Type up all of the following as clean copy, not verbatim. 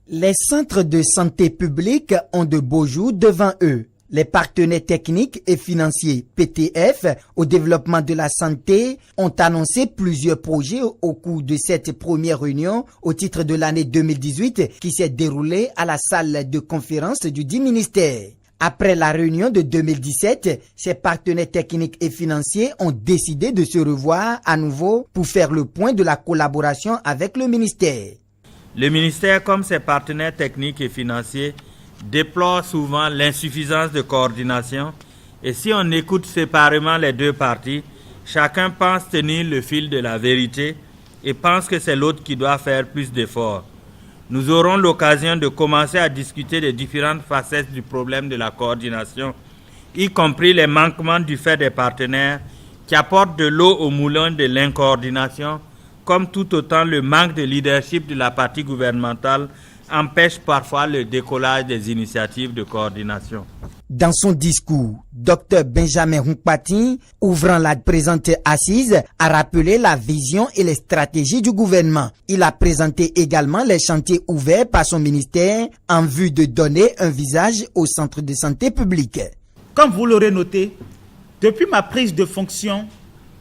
Les centres de santé publics ont de beaux jours devant eux. Les partenaires techniques et financiers PTF au développement de la santé ont annoncé plusieurs projets au cours de cette première réunion au titre de l'année 2018 qui s'est déroulée à la salle de conférence du dit ministère. Après la réunion de 2017, ces partenaires techniques et financiers ont décidé de se revoir à nouveau pour faire le point de la collaboration avec le ministère. Le ministère, comme ses partenaires techniques et financiers, déplore souvent l'insuffisance de coordination et si on écoute séparément les deux parties, chacun pense tenir le fil de la vérité et pense que c'est l'autre qui doit faire plus d'efforts. Nous aurons l'occasion de commencer à discuter des différentes facettes du problème de la coordination, y compris les manquements du fait des partenaires qui apportent de l'eau au moulin de l'incoordination, comme tout autant le manque de leadership de la partie gouvernementale empêche parfois le décollage des initiatives de coordination. Dans son discours, Dr Benjamin Hunkpatin, ouvrant la présente assise, a rappelé la vision et les stratégies du gouvernement. Il a présenté également les chantiers ouverts par son ministère en vue de donner un visage au centre de santé public. Comme vous l'aurez noté, depuis ma prise de fonction,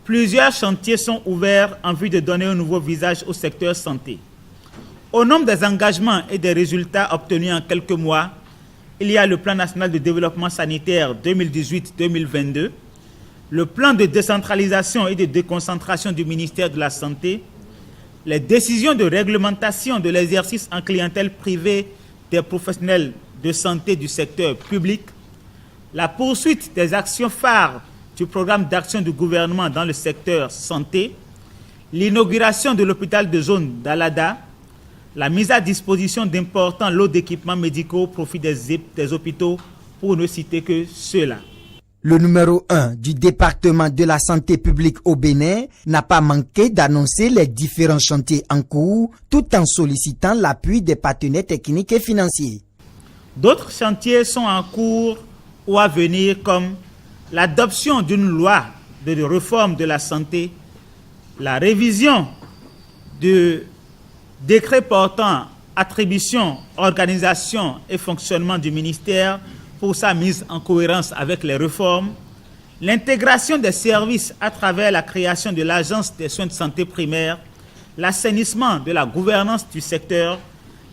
plusieurs chantiers sont ouverts en vue de donner un nouveau visage au secteur santé. Au nombre des engagements et des résultats obtenus en quelques mois, il y a le plan national de développement sanitaire 2018-2022, le plan de décentralisation et de déconcentration du ministère de la Santé, les décisions de réglementation de l'exercice en clientèle privée des professionnels de santé du secteur public, la poursuite des actions phares du programme d'action du gouvernement dans le secteur santé, l'inauguration de l'hôpital de zone d'Alada, la mise à disposition d'importants lots d'équipements médicaux au profit des hôpitaux, pour ne citer que ceux-là. Le numéro 1 du département de la santé publique au Bénin n'a pas manqué d'annoncer les différents chantiers en cours, tout en sollicitant l'appui des partenaires techniques et financiers. D'autres chantiers sont en cours ou à venir, comme l'adoption d'une loi de réforme de la santé, la révision du décret portant attribution, organisation et fonctionnement du ministère pour sa mise en cohérence avec les réformes, l'intégration des services à travers la création de l'Agence des soins de santé primaires, l'assainissement de la gouvernance du secteur,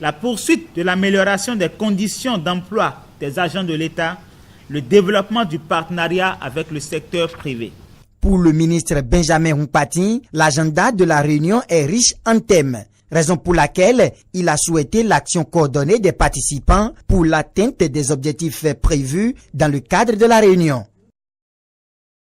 la poursuite de l'amélioration des conditions d'emploi des agents de l'État, le développement du partenariat avec le secteur privé. Pour le ministre Benjamin Hunkpatin, l'agenda de la réunion est riche en thèmes, raison pour laquelle il a souhaité l'action coordonnée des participants pour l'atteinte des objectifs prévus dans le cadre de la réunion.